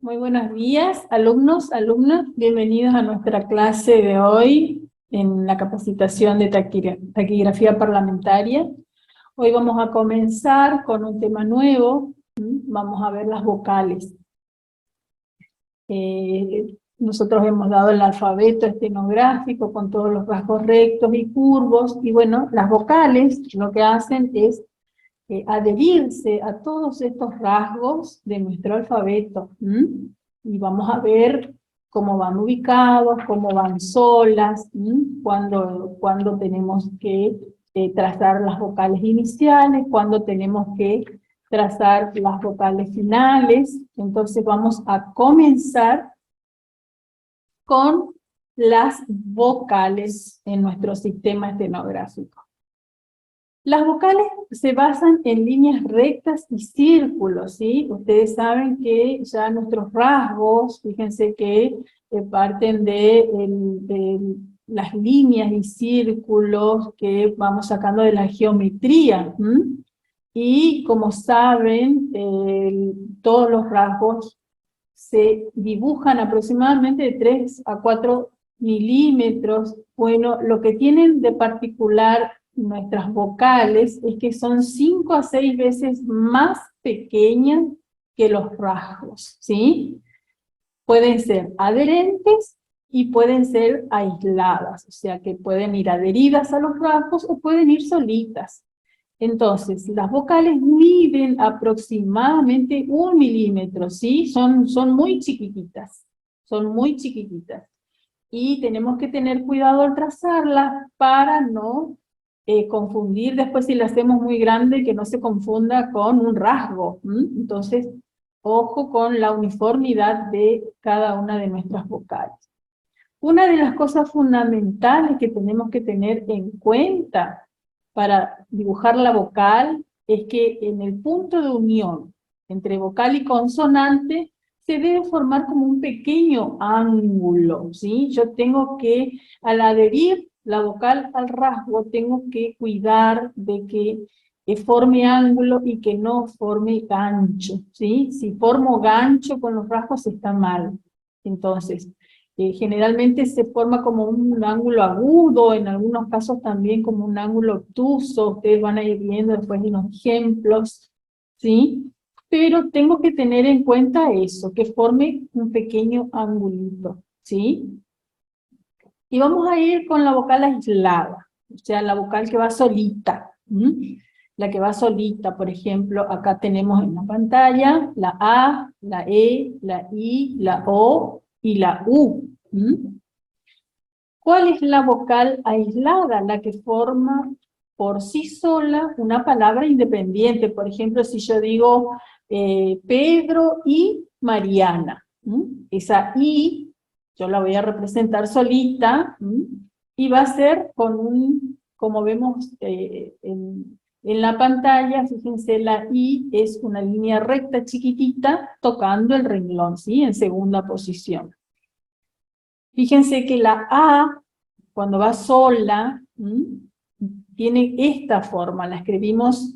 Muy buenos días, alumnos, alumnas. Bienvenidos a nuestra clase de hoy en la capacitación de taquigrafía parlamentaria. Hoy vamos a comenzar con un tema nuevo. Vamos a ver las vocales. Nosotros hemos dado el alfabeto estenográfico con todos los rasgos rectos y curvos, y bueno, las vocales lo que hacen es adherirse a todos estos rasgos de nuestro alfabeto. Y vamos a ver cómo van ubicados, cómo van solas, cuando tenemos que trazar las vocales iniciales, cuando tenemos que trazar las vocales finales. Entonces vamos a comenzar con las vocales en nuestro sistema estenográfico. Las vocales se basan en líneas rectas y círculos, ¿sí? Ustedes saben que ya nuestros rasgos, fíjense que parten de las líneas y círculos que vamos sacando de la geometría. Y como saben, todos los rasgos se dibujan aproximadamente de 3 a 4 milímetros. Bueno, lo que tienen de particular nuestras vocales es que son 5 a 6 veces más pequeñas que los rasgos, ¿sí? Pueden ser adherentes y pueden ser aisladas, o sea que pueden ir adheridas a los rasgos o pueden ir solitas. Entonces, las vocales miden aproximadamente 1 milímetro, ¿sí? Son muy chiquititas, son muy chiquititas. Y tenemos que tener cuidado al trazarlas para no confundir después si la hacemos muy grande, que no se confunda con un rasgo. Entonces, ojo con la uniformidad de cada una de nuestras vocales. Una de las cosas fundamentales que tenemos que tener en cuenta para dibujar la vocal es que en el punto de unión entre vocal y consonante se debe formar como un pequeño ángulo, ¿sí? Yo tengo que, al adherir la vocal al rasgo, tengo que cuidar de que forme ángulo y que no forme gancho, ¿sí? Si formo gancho con los rasgos está mal. Entonces, generalmente se forma como un ángulo agudo, en algunos casos también como un ángulo obtuso. Ustedes van a ir viendo después unos ejemplos, ¿sí? Pero tengo que tener en cuenta eso, que forme un pequeño angulito, ¿sí? Y vamos a ir con la vocal aislada, o sea, la vocal que va solita. La que va solita, por ejemplo, acá tenemos en la pantalla la A, la E, la I, la O y la U. ¿Cuál es la vocal aislada? La que forma por sí sola una palabra independiente. Por ejemplo, si yo digo Pedro y Mariana, esa I yo la voy a representar solita, y va a ser con como vemos en la pantalla, fíjense, la I es una línea recta chiquitita tocando el renglón, ¿sí? En segunda posición. Fíjense que la A, cuando va sola, tiene esta forma, la escribimos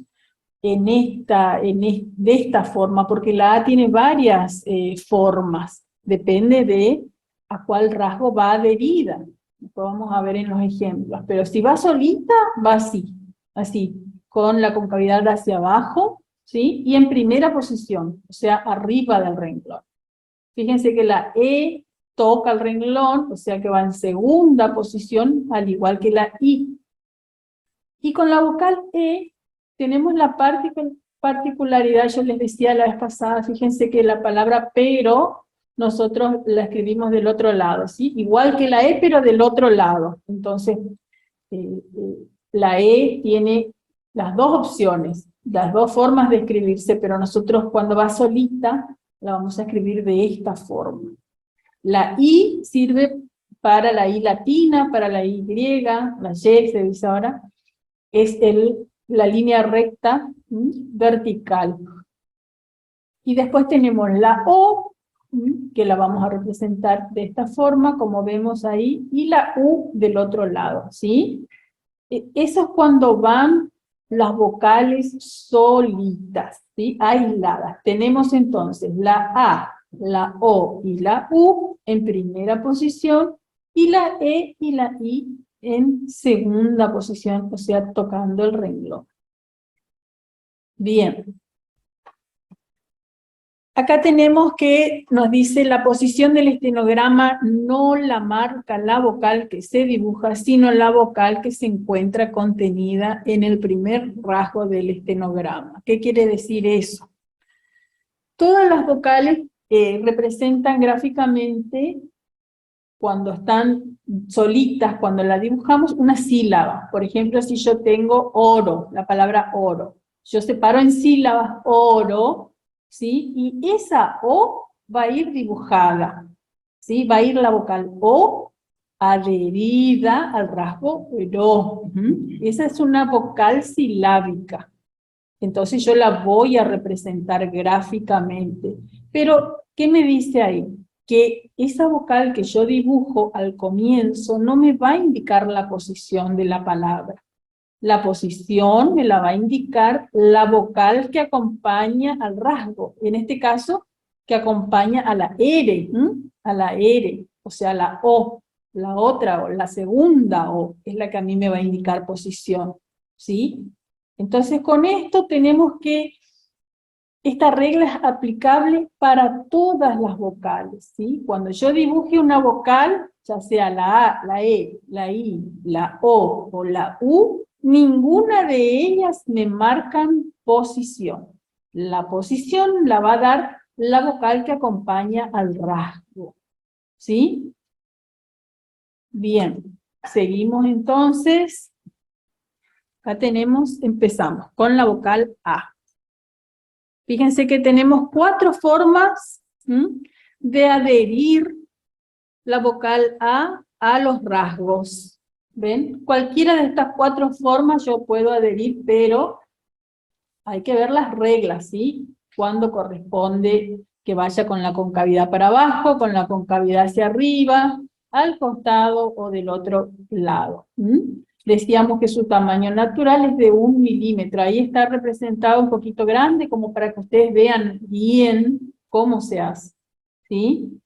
de esta forma, porque la A tiene varias formas, depende de a cuál rasgo va adherida. Lo vamos a ver en los ejemplos, pero si va solita, va así, con la concavidad hacia abajo, ¿sí? Y en primera posición, o sea, arriba del renglón. Fíjense que la E toca el renglón, o sea que va en segunda posición, al igual que la I. Y con la vocal E tenemos la particularidad, yo les decía la vez pasada, fíjense que la palabra pero, nosotros la escribimos del otro lado, ¿sí? Igual que la E, pero del otro lado. Entonces, la E tiene las dos opciones, las dos formas de escribirse, pero nosotros cuando va solita, la vamos a escribir de esta forma. La I sirve para la I latina, para la Y, la Y se dice ahora, es la línea recta vertical. Y después tenemos la O, que la vamos a representar de esta forma, como vemos ahí, y la U del otro lado, ¿sí? Eso es cuando van las vocales solitas, ¿sí? Aisladas. Tenemos entonces la A, la O y la U en primera posición, y la E y la I en segunda posición, o sea, tocando el renglón. Bien. Acá tenemos que nos dice la posición del estenograma no la marca la vocal que se dibuja, sino la vocal que se encuentra contenida en el primer rasgo del estenograma. ¿Qué quiere decir eso? Todas las vocales representan gráficamente, cuando están solitas, cuando la dibujamos, una sílaba. Por ejemplo, si yo tengo oro, la palabra oro, yo separo en sílabas oro, ¿sí? Y esa O va a ir dibujada, ¿sí? Va a ir la vocal O adherida al rasgo ro. Esa es una vocal silábica. Entonces yo la voy a representar gráficamente. Pero, ¿qué me dice ahí? Que esa vocal que yo dibujo al comienzo no me va a indicar la posición de la palabra. La posición me la va a indicar la vocal que acompaña al rasgo. En este caso, que acompaña a la R, a la R, o sea, la O, la otra O, la segunda O, es la que a mí me va a indicar posición, ¿sí? Entonces, con esto tenemos que esta regla es aplicable para todas las vocales, ¿sí? Cuando yo dibuje una vocal, ya sea la A, la E, la I, la O la U, ninguna de ellas me marcan posición. La posición la va a dar la vocal que acompaña al rasgo, ¿sí? Bien, seguimos entonces. Acá empezamos con la vocal A. Fíjense que tenemos 4 formas de adherir la vocal a los rasgos. ¿Ven? Cualquiera de estas 4 formas yo puedo adherir, pero hay que ver las reglas, ¿sí? Cuando corresponde que vaya con la concavidad para abajo, con la concavidad hacia arriba, al costado o del otro lado. Decíamos que su tamaño natural es de 1 milímetro. Ahí está representado un poquito grande, como para que ustedes vean bien cómo se hace, ¿sí?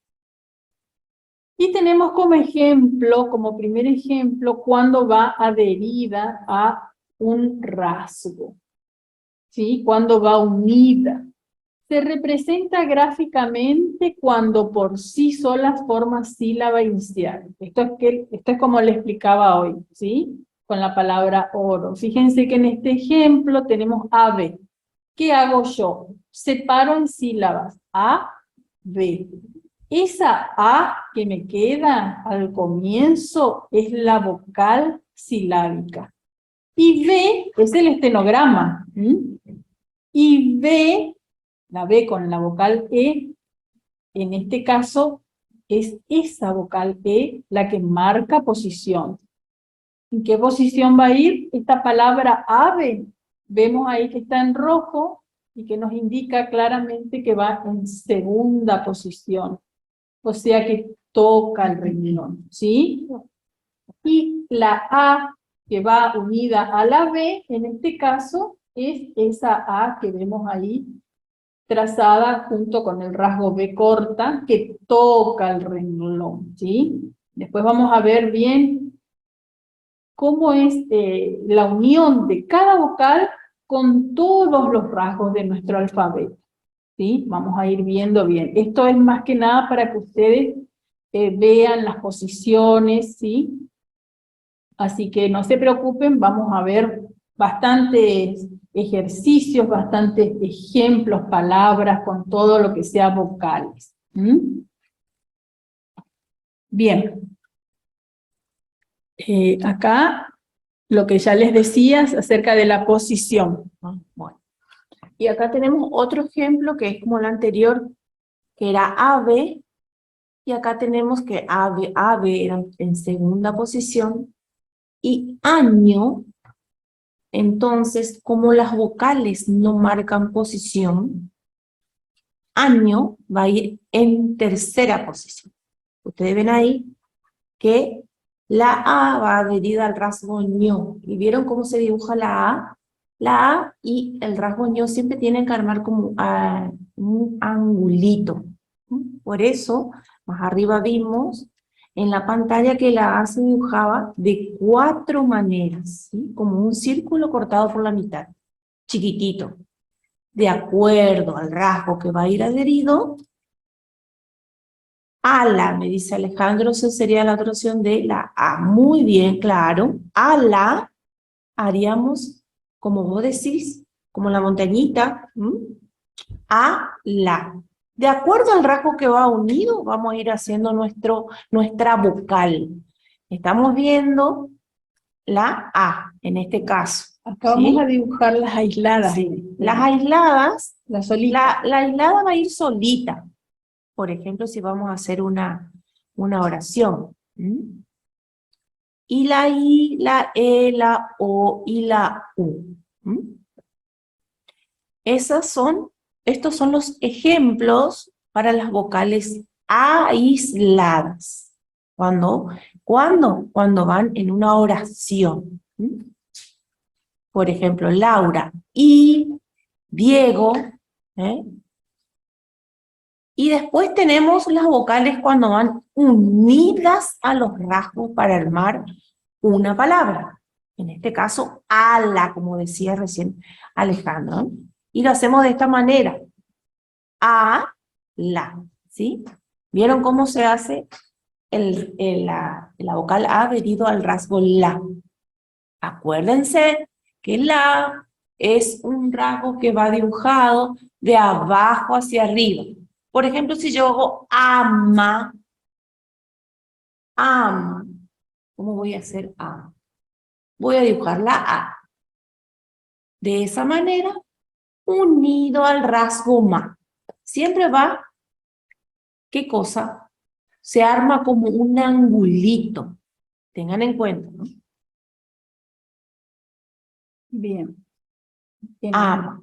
Y tenemos como ejemplo, como primer ejemplo, cuando va adherida a un rasgo, ¿sí? Cuando va unida. Se representa gráficamente cuando por sí sola forma sílaba inicial. Esto es como le explicaba hoy, ¿sí? Con la palabra oro. Fíjense que en este ejemplo tenemos ave. ¿Qué hago yo? Separo en sílabas A, B. Esa A que me queda al comienzo es la vocal silábica. Y B es el estenograma. Y B, la B con la vocal E, en este caso es esa vocal E la que marca posición. ¿En qué posición va a ir esta palabra ave? Vemos ahí que está en rojo y que nos indica claramente que va en segunda posición. O sea que toca el renglón, ¿sí? Y la A que va unida a la B, en este caso, es esa A que vemos ahí trazada junto con el rasgo B corta que toca el renglón, ¿sí? Después vamos a ver bien cómo es la unión de cada vocal con todos los rasgos de nuestro alfabeto, ¿sí? Vamos a ir viendo bien. Esto es más que nada para que ustedes vean las posiciones, ¿sí? Así que no se preocupen, vamos a ver bastantes ejercicios, bastantes ejemplos, palabras, con todo lo que sea vocales. Bien. Acá lo que ya les decía acerca de la posición. Bueno. Y acá tenemos otro ejemplo que es como el anterior, que era ave, y acá tenemos que ave era en segunda posición, y año, entonces, como las vocales no marcan posición, año va a ir en tercera posición. Ustedes ven ahí que la A va adherida al rasgo ño. ¿Y vieron cómo se dibuja la A? La A y el rasgo ño siempre tienen que armar como un angulito. Por eso, más arriba vimos en la pantalla que la A se dibujaba de 4 maneras, ¿sí? Como un círculo cortado por la mitad, chiquitito. De acuerdo al rasgo que va a ir adherido, ala, me dice Alejandro, esa sería la otra opción de la A. Muy bien, claro. Ala, haríamos, como vos decís, como la montañita, a la. De acuerdo al rasgo que va unido, vamos a ir haciendo nuestra vocal. Estamos viendo la A, en este caso. Acá ¿sí? vamos a dibujar las aisladas. Sí. Las aisladas, La solita. la aislada va a ir solita. Por ejemplo, si vamos a hacer una oración. Y la I, la E, la O y la U. Estos son los ejemplos para las vocales aisladas. ¿Cuándo? Cuando van en una oración. Por ejemplo, Laura y Diego. Y después tenemos las vocales cuando van unidas a los rasgos para armar una palabra. En este caso, ala, como decía recién Alejandro. Y lo hacemos de esta manera. A, la, ¿sí? ¿Vieron cómo se hace la vocal A adherido al rasgo la? Acuérdense que la es un rasgo que va dibujado de abajo hacia arriba. Por ejemplo, si yo hago ama, ¿cómo voy a hacer ama? Voy a dibujar la A. De esa manera, unido al rasgo ma. Siempre va, ¿qué cosa? Se arma como un angulito. Tengan en cuenta, ¿no? Bien. Ama.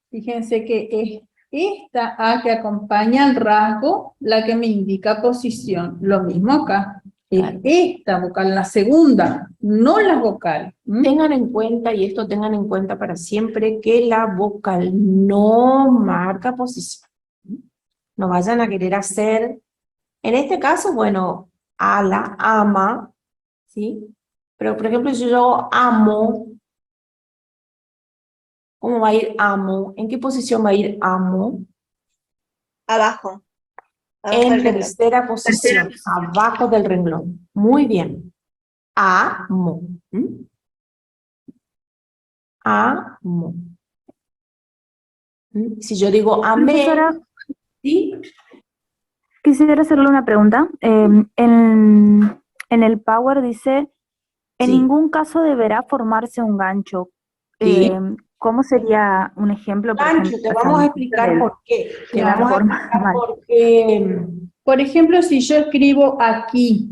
Fíjense que es esta A que acompaña al rasgo la que me indica posición. Lo mismo acá. Es esta vocal, la segunda, no la vocal. Tengan en cuenta, y esto tengan en cuenta para siempre, que la vocal no marca posición. No vayan a querer hacer, en este caso, bueno, ala, ama, ¿sí? Pero, por ejemplo, si yo amo, ¿cómo va a ir amo? ¿En qué posición va a ir amo? Abajo. En tercera posición, abajo del renglón. Muy bien. Amo. Amo. Si yo digo amé, Profesora, ¿sí? quisiera hacerle una pregunta. En el Power dice, en Sí. ningún caso deberá formarse un gancho. Sí. ¿Cómo sería un ejemplo? Por Gancho, ejemplo, te vamos a explicar por qué. Te Claro. vamos a explicar por qué. Por ejemplo, si yo escribo aquí,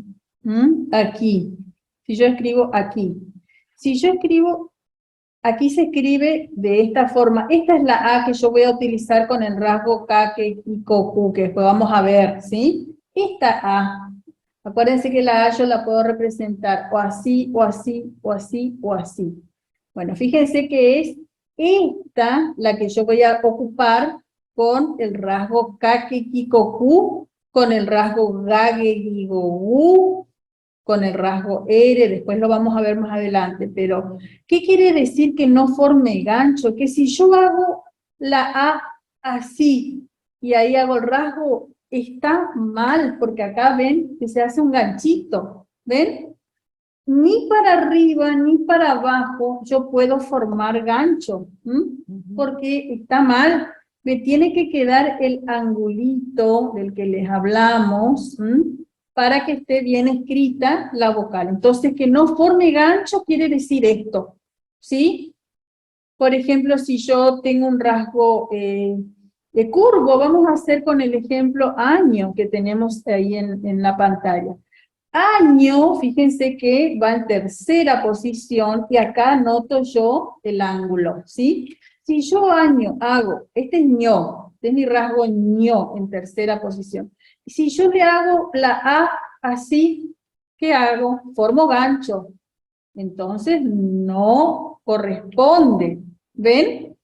aquí, si yo escribo aquí, si yo escribo, aquí se escribe de esta forma. Esta es la A que yo voy a utilizar con el rasgo Kake y Koku, que después vamos a ver, ¿sí? Esta A, acuérdense que la A yo la puedo representar o así, o así, o así, o así. Bueno, fíjense que es esta la que yo voy a ocupar con el rasgo Kake Kikoku, con el rasgo Gage Gigogu, con el rasgo R, después lo vamos a ver más adelante, pero ¿qué quiere decir que no forme gancho? Que si yo hago la A así y ahí hago el rasgo, está mal, porque acá ven que se hace un ganchito, ¿ven? Ni para arriba ni para abajo yo puedo formar gancho, porque está mal. Me tiene que quedar el angulito del que les hablamos, para que esté bien escrita la vocal. Entonces, que no forme gancho quiere decir esto, ¿sí? Por ejemplo, si yo tengo un rasgo de curvo, vamos a hacer con el ejemplo año que tenemos ahí en la pantalla. Año, fíjense que va en tercera posición y acá anoto yo el ángulo, ¿sí? Si yo año hago, este es ño, este es mi rasgo ño en tercera posición. Si yo le hago la A así, ¿qué hago? Formo gancho. Entonces no corresponde. ¿Ven?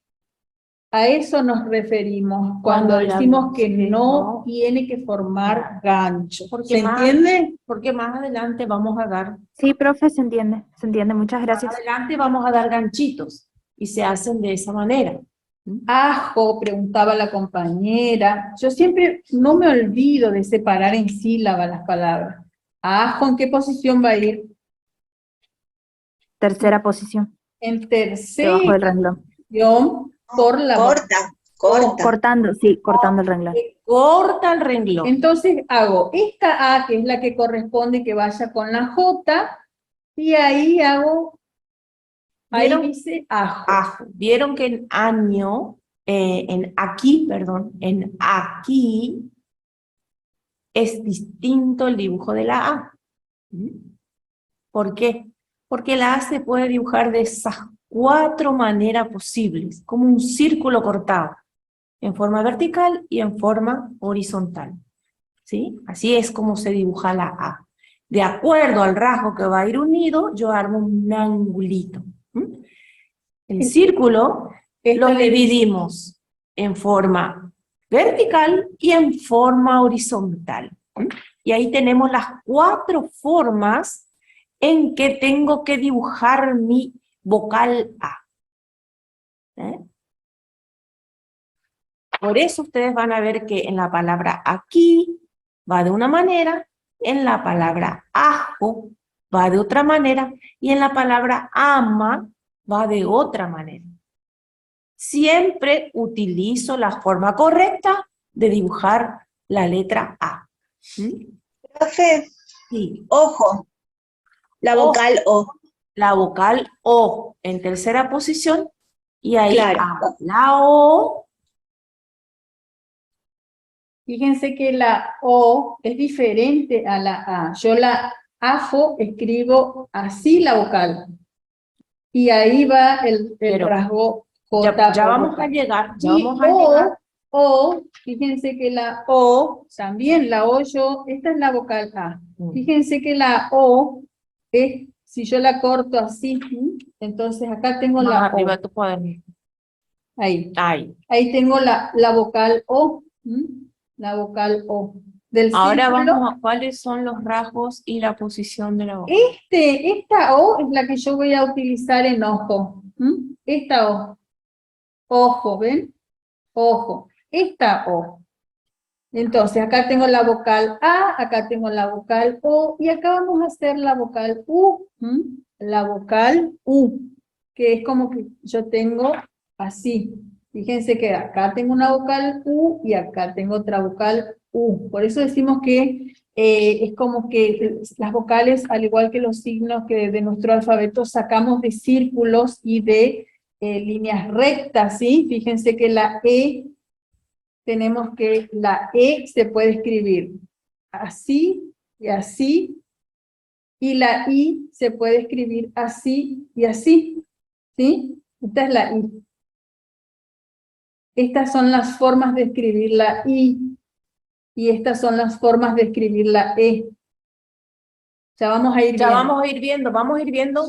A eso nos referimos cuando Cuando decimos que no no tiene que formar gancho. Porque ¿Se entiende? Porque más adelante vamos a dar, Sí, profe, se entiende. Muchas más gracias. adelante vamos a dar ganchitos y se hacen de esa manera. Ajo, preguntaba la compañera. Yo siempre no me olvido de separar en sílaba las palabras. Ajo, ¿en qué posición va a ir? Tercera posición, En debajo del tercera renglón. posición por la Corta, corta. Cortando, sí, cortando el renglón. Corta el renglón. Entonces hago esta A, que es la que corresponde que vaya con la J, y ahí hago, ahí ¿Vieron? dice ajo. Ajo. Vieron que en año, en aquí es distinto el dibujo de la A. ¿Por qué? Porque la A se puede dibujar de esas 4 maneras posibles, como un círculo cortado, en forma vertical y en forma horizontal. ¿Sí? Así es como se dibuja la A. De acuerdo al rasgo que va a ir unido, yo armo un angulito. El círculo lo dividimos en forma vertical y en forma horizontal. Y ahí tenemos las 4 formas en que tengo que dibujar mi vocal A. Por eso ustedes van a ver que en la palabra aquí va de una manera, en la palabra ajo va de otra manera y en la palabra ama va de otra manera. Siempre utilizo la forma correcta de dibujar la letra A. Profe, Sí. ojo. La O. vocal O. La vocal O en tercera posición y ahí Claro. A. La O. Fíjense que la O es diferente a la A. Yo la AFO escribo así la vocal. Y ahí va el Pero rasgo J. ya vamos a llegar, O, fíjense que la O, también la O esta es la vocal A. Fíjense que la O es, si yo la corto así, entonces acá tengo Más la arriba O. de tu cuaderno. Ahí. Ahí. Ahí tengo la vocal O. La vocal O. Del Ahora círculo. vamos a cuáles son los rasgos y la posición de la voz. Esta O es la que yo voy a utilizar en ojo. Esta O. Ojo, ¿ven? Ojo. Esta O. Entonces, acá tengo la vocal A, acá tengo la vocal O, y acá vamos a hacer la vocal U. La vocal U, que es como que yo tengo así. Fíjense que acá tengo una vocal U y acá tengo otra vocal U. Por eso decimos que es como que las vocales, al igual que los signos que de nuestro alfabeto, sacamos de círculos y de líneas rectas, ¿sí? Fíjense que la E, tenemos que la E se puede escribir así y así, y la I se puede escribir así y así, ¿sí? Esta es la I. Estas son las formas de escribir la I, y estas son las formas de escribir la E. Ya vamos a ir Ya viendo. vamos a ir viendo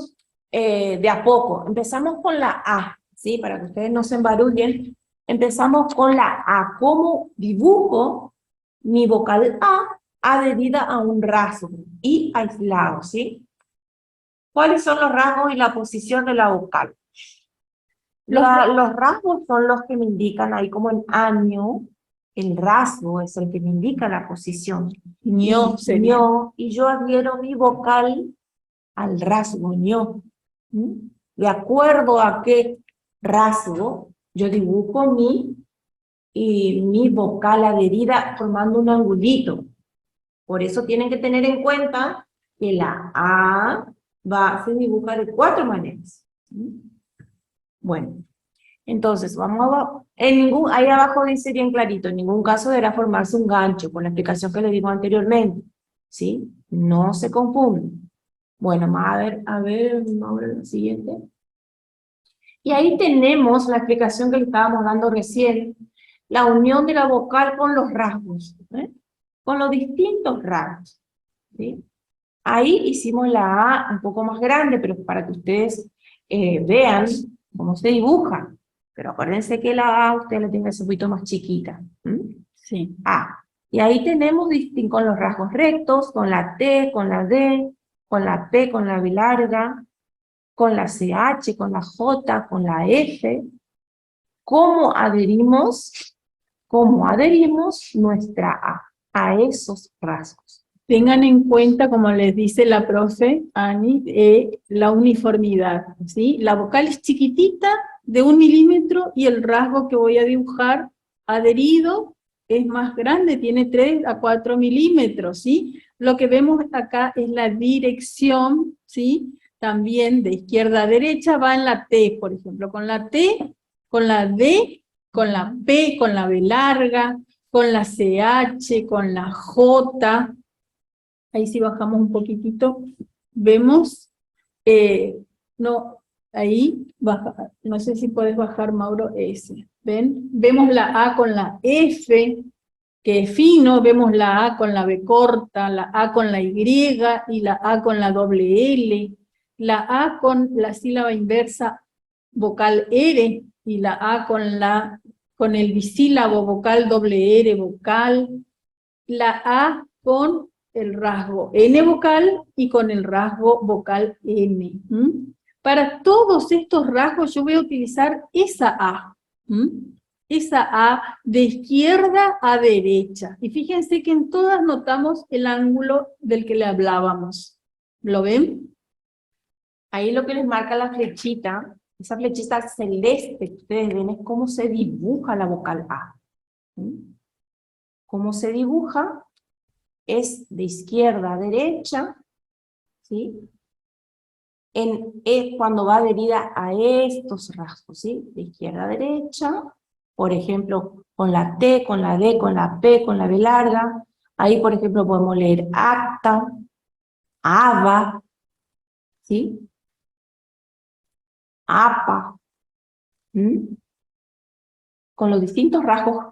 de a poco. Empezamos con la A, ¿sí? Para que ustedes no se embarullen. Empezamos con la A. ¿Cómo dibujo mi vocal A adherida a un rasgo y aislado, ¿sí? ¿Cuáles son los rasgos y la posición de la vocal? Los rasgos son los que me indican ahí como en año. El rasgo es el que me indica la posición. ño sería. ño, y yo adhiero mi vocal al rasgo ño. De acuerdo a qué rasgo, yo dibujo mi vocal adherida formando un angulito. Por eso tienen que tener en cuenta que la A se dibuja de 4 maneras. Bueno, entonces vamos a... ahí abajo dice bien clarito, en ningún caso deberá formarse un gancho, con la explicación que les digo anteriormente. ¿Sí? No se confunden. Bueno, vamos a ver la siguiente. Y ahí tenemos la explicación que le estábamos dando recién, la unión de la vocal con los rasgos, con los distintos rasgos. ¿Sí? Ahí hicimos la A un poco más grande, pero para que ustedes vean cómo se dibuja. pero acuérdense que la A usted la tiene que hacer un poquito más chiquita. Sí. A. Y ahí tenemos con los rasgos rectos, con la T, con la D, con la P, con la B larga, con la CH, con la J, con la F. ¿Cómo adherimos nuestra A esos rasgos? Tengan en cuenta, como les dice la profe Ani, la uniformidad, ¿sí? La vocal es chiquitita, de 1 milímetro, y el rasgo que voy a dibujar adherido es más grande, tiene 3 a 4 milímetros, ¿sí? Lo que vemos acá es la dirección, ¿sí? También de izquierda a derecha va en la T, por ejemplo, con la T, con la D, con la P, con la B larga, con la CH, con la J. Ahí si bajamos un poquitito, vemos, no, ahí baja, no sé si puedes bajar, Mauro, ese. ¿Ven? Vemos la A con la F, que es fino, vemos la A con la B corta, la A con la Y y la A con la doble L, la A con la sílaba inversa vocal R y la A con el bisílabo vocal doble R vocal, la A con el rasgo N vocal y con el rasgo vocal N. Para todos estos rasgos yo voy a utilizar esa A. Esa A de izquierda a derecha. Y fíjense que en todas notamos el ángulo del que le hablábamos. ¿Lo ven? Ahí lo que les marca la flechita, esa flechita celeste que ustedes ven es cómo se dibuja la vocal A. Cómo se dibuja es de izquierda a derecha, ¿sí? Cuando va adherida a estos rasgos, ¿sí? De izquierda a derecha, por ejemplo, con la T, con la D, con la P, con la B larga. Ahí, por ejemplo, podemos leer acta, aba, ¿sí? APA, con los distintos rasgos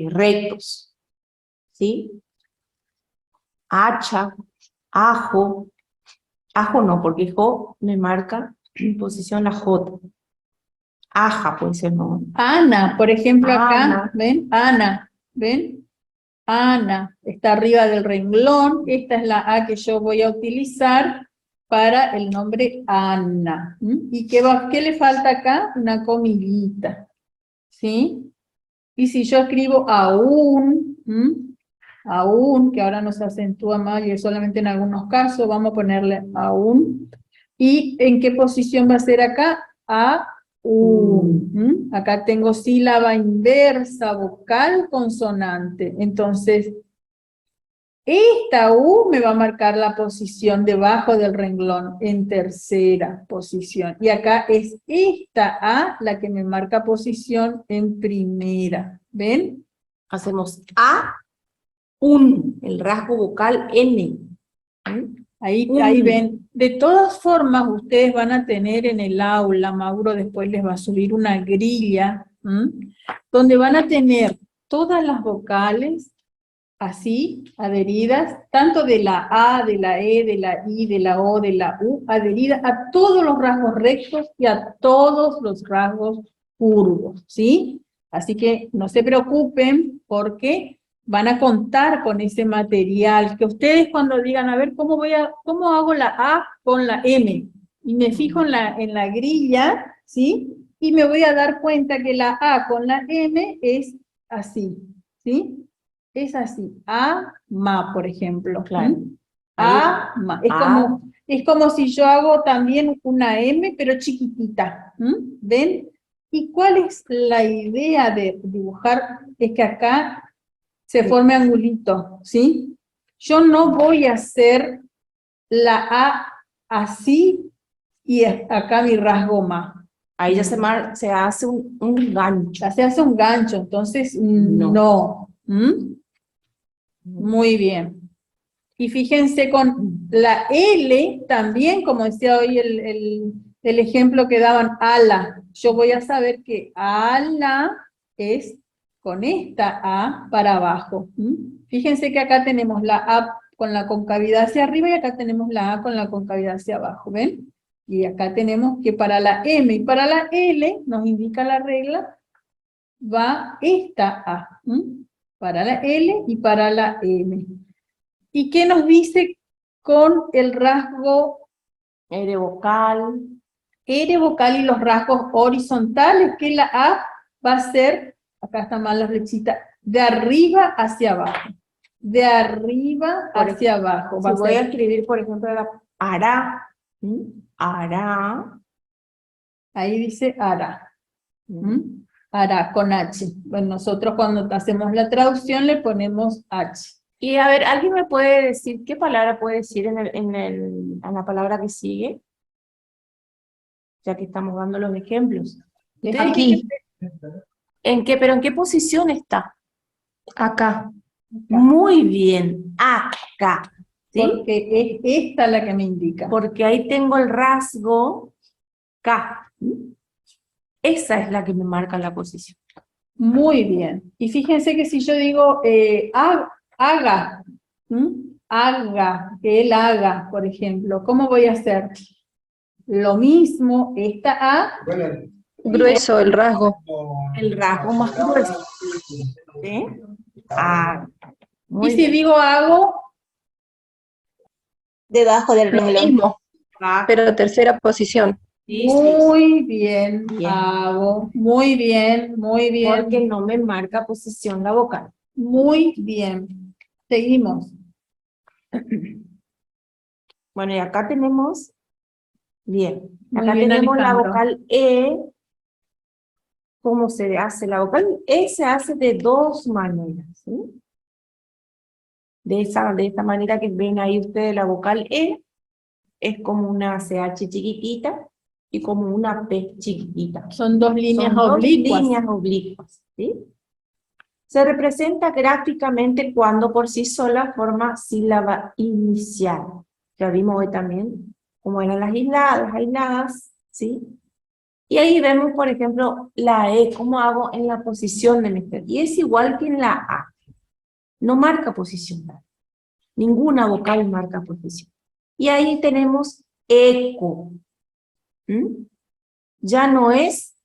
rectos, ¿sí? Hacha, ajo no, porque jo me marca en posición la J. Aja puede ser, ¿no? Ana, por ejemplo, acá, Ana. ¿ven? Ana, ¿ven? Ana, está arriba del renglón, esta es la A que yo voy a utilizar para el nombre Ana. ¿Y qué le falta acá? Una comillita, ¿sí? Y si yo escribo aún, que ahora no se acentúa más y es solamente en algunos casos, vamos a ponerle aún. ¿Y en qué posición va a ser acá? Aún. Acá tengo sílaba inversa, vocal, consonante. Entonces, esta U me va a marcar la posición debajo del renglón, en tercera posición. Y acá es esta A la que me marca posición en primera. ¿Ven? Hacemos el rasgo vocal N. Ahí ven. De todas formas, ustedes van a tener en el aula, Mauro después les va a subir una grilla, donde van a tener todas las vocales, así, adheridas, tanto de la A, de la E, de la I, de la O, de la U, adheridas a todos los rasgos rectos y a todos los rasgos curvos, ¿sí? Así que no se preocupen porque van a contar con ese material, que ustedes cuando digan, a ver, ¿cómo hago la A con la M? Y me fijo en la grilla, ¿sí? Y me voy a dar cuenta que la A con la M es así, ¿sí? Es así, ama, por ejemplo. Claro. Ama. Es como si yo hago también una M, pero chiquitita. ¿Ven? ¿Y cuál es la idea de dibujar? Es que acá se forme angulito, ¿sí? Yo no voy a hacer la A así y acá mi rasgo más. Ahí ya se hace un gancho. Ya se hace un gancho, entonces no. Muy bien. Y fíjense con la L también, como decía hoy el ejemplo que daban, ala. Yo voy a saber que ala es con esta A para abajo. Fíjense que acá tenemos la A con la concavidad hacia arriba y acá tenemos la A con la concavidad hacia abajo, ¿ven? Y acá tenemos que para la M y para la L, nos indica la regla, va esta A. Para la L y para la M. ¿Y qué nos dice con el rasgo R vocal. R vocal y los rasgos horizontales? Que la A va a ser, acá está mal la flechita, de arriba hacia abajo. De arriba hacia abajo. Si voy a escribir, por ejemplo, la hará. Hará. Ahí dice hará. Hará con H. Bueno, nosotros cuando hacemos la traducción le ponemos H. Y a ver, ¿alguien me puede decir qué palabra puede decir en la palabra que sigue? Ya que estamos dando los ejemplos. Aquí. ¿Pero en qué posición está? Acá. Muy bien, acá. ¿Sí? Porque es esta la que me indica. Porque ahí tengo el rasgo K. Esa es la que me marca la posición. Muy bien. Y fíjense que si yo digo haga, haga, que él haga, por ejemplo, ¿cómo voy a hacer? Lo mismo, esta A. Grueso el rasgo. El rasgo más grueso. ¿Sí? Muy Y si bien. digo hago, Debajo del Lo renglón. mismo. Pero tercera posición. Sí, muy bien, Bien. hago, muy bien, muy bien. Porque no me marca posición la vocal. Muy bien. Seguimos. Bueno, y acá tenemos, bien, Muy acá bien, tenemos la Alejandro. vocal E. ¿Cómo se hace la vocal? E se hace de dos maneras, ¿sí? De esta manera que ven ahí ustedes, la vocal E es como una CH chiquitita y como una P chiquitita. Son dos líneas Son dos oblicuas. líneas oblicuas, ¿sí? Se representa gráficamente cuando por sí sola forma sílaba inicial. Ya vimos hoy también cómo eran las aisladas, ¿sí? Y ahí vemos, por ejemplo, la E, cómo hago en la posición de mi. Y es igual que en la A. No marca posición. Ninguna vocal marca posición. Y ahí tenemos eco. Ya no es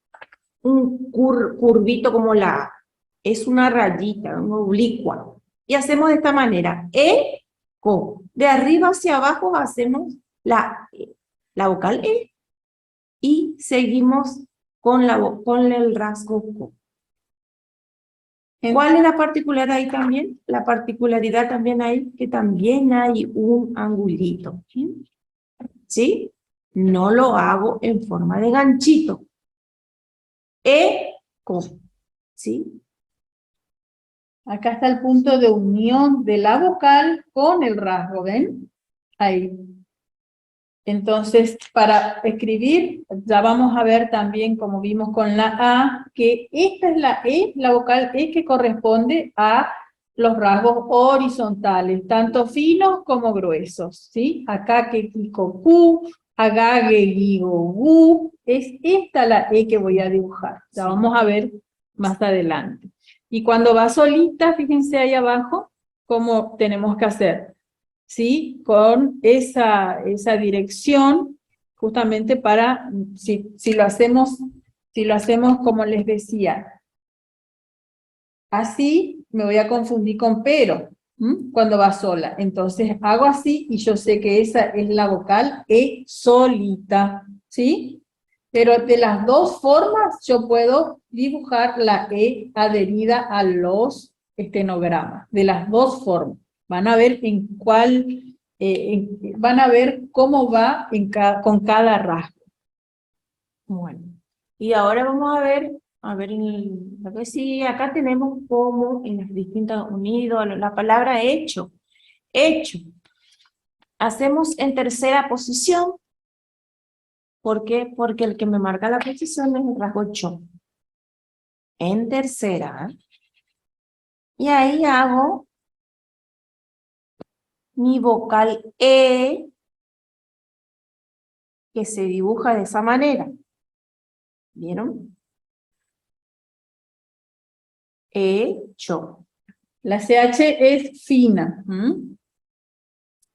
un curvito como la A. Es una rayita, una oblicua. Y hacemos de esta manera. Eco. De arriba hacia abajo hacemos la vocal E. Y seguimos con el rasgo co. ¿Cuál es la particularidad ahí también? La particularidad también ahí que también hay un angulito. ¿Sí? No lo hago en forma de ganchito. Eco. ¿Sí? Acá está el punto de unión de la vocal con el rasgo, ¿ven? Ahí. Entonces, para escribir, ya vamos a ver también, como vimos con la A, que esta es la E, la vocal E que corresponde a los rasgos horizontales, tanto finos como gruesos, ¿sí? Acá que kiko ku, acá que gigo gu, es esta la E que voy a dibujar. La vamos a ver más adelante. Y cuando va solita, fíjense ahí abajo, cómo tenemos que hacer. ¿Sí? Con esa dirección, justamente para, si lo hacemos como les decía, así me voy a confundir con pero, cuando va sola. Entonces hago así y yo sé que esa es la vocal E solita, ¿sí? Pero de las dos formas yo puedo dibujar la E adherida a los estenogramas, de las dos formas. Van a ver en cuál, van a ver cómo va con cada rasgo. Bueno. Y ahora vamos a ver lo que sí, acá tenemos como en las distintas unidos, la palabra hecho. Hecho. Hacemos en tercera posición. ¿Por qué? Porque el que me marca la posición es el rasgo cho. En tercera. Y ahí hago mi vocal E, que se dibuja de esa manera. ¿Vieron? Hecho. La CH es fina.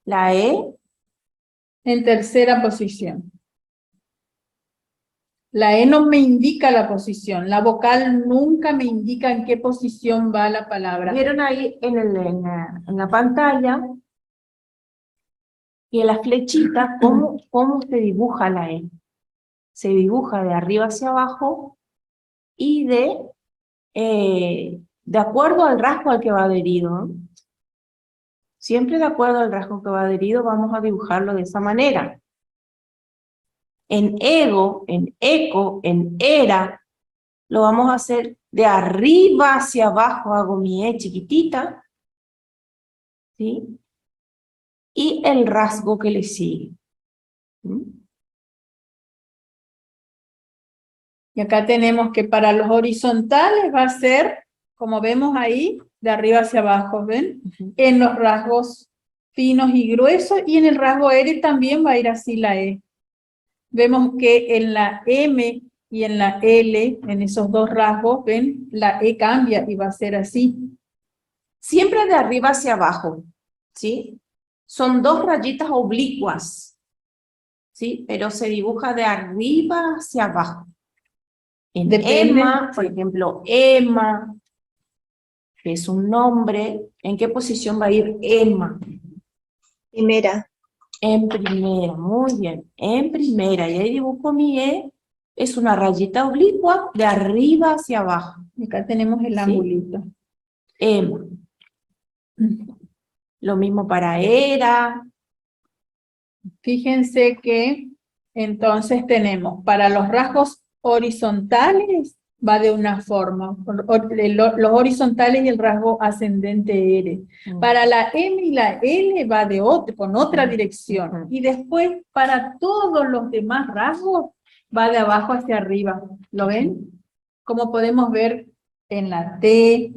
La E En tercera posición. La E no me indica la posición, la vocal nunca me indica en qué posición va la palabra. ¿Vieron ahí en la pantalla y en las flechitas cómo se dibuja la E? Se dibuja de arriba hacia abajo y de acuerdo al rasgo al que va adherido, ¿no? Siempre de acuerdo al rasgo que va adherido vamos a dibujarlo de esa manera. En ego, en eco, en era, lo vamos a hacer de arriba hacia abajo, hago mi E chiquitita, ¿sí? Y el rasgo que le sigue. ¿Mm? Y acá tenemos que para los horizontales va a ser, como vemos ahí, de arriba hacia abajo, ¿ven? En los rasgos finos y gruesos, y en el rasgo R también va a ir así la E. Vemos que en la M y en la L, en esos dos rasgos, ¿ven? La E cambia y va a ser así. Siempre de arriba hacia abajo, ¿sí? Son dos rayitas oblicuas, ¿sí? Pero se dibuja de arriba hacia abajo. En Depende, Emma, por ejemplo, Emma, que es un nombre, ¿en qué posición va a ir Emma? Primera. En primera, muy bien, en primera. Y ahí dibujo mi E, es una rayita oblicua de arriba hacia abajo. acá tenemos el ¿Sí? angulito. Emma. Lo mismo para era. Fíjense que entonces tenemos para los rasgos horizontales va de una forma, los horizontales y el rasgo ascendente R. Para la M y la L va de otro, con otra dirección. Y después para todos los demás rasgos va de abajo hacia arriba. ¿Lo ven? Como podemos ver en la T,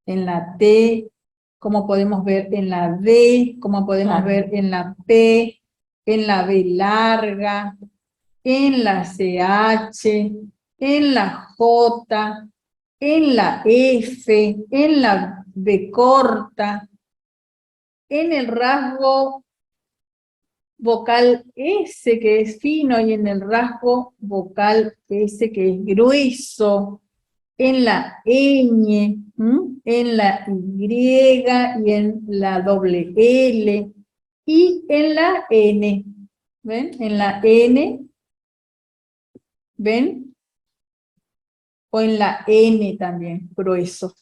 en la T, como podemos ver en la D, como podemos ver en la P, en la B larga, en la CH, en la J, en la F, en la B corta, en el rasgo vocal S que es fino y en el rasgo vocal S que es grueso, en la ñ, en la Y y en la doble L y en la N. ¿Ven? En la N, ¿ven? O en la N también, grueso.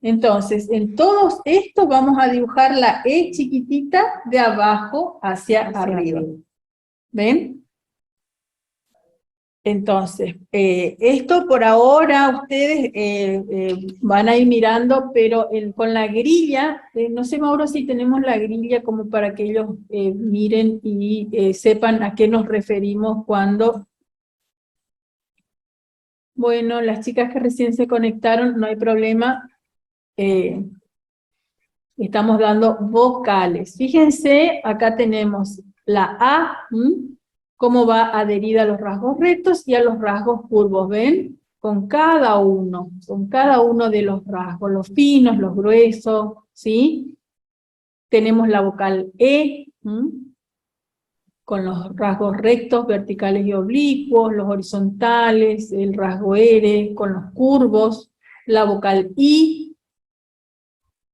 Entonces, en todos estos vamos a dibujar la E chiquitita de abajo hacia arriba. ¿Ven? Entonces, esto por ahora ustedes van a ir mirando, pero con la grilla, no sé Mauro si tenemos la grilla como para que ellos miren y sepan a qué nos referimos cuando... Bueno, las chicas que recién se conectaron, no hay problema, estamos dando vocales. Fíjense, acá tenemos la A, cómo va adherida a los rasgos rectos y a los rasgos curvos, ¿ven? Con cada uno de los rasgos, los finos, los gruesos, ¿sí? Tenemos la vocal E, con los rasgos rectos, verticales y oblicuos, los horizontales, el rasgo R, con los curvos, la vocal I,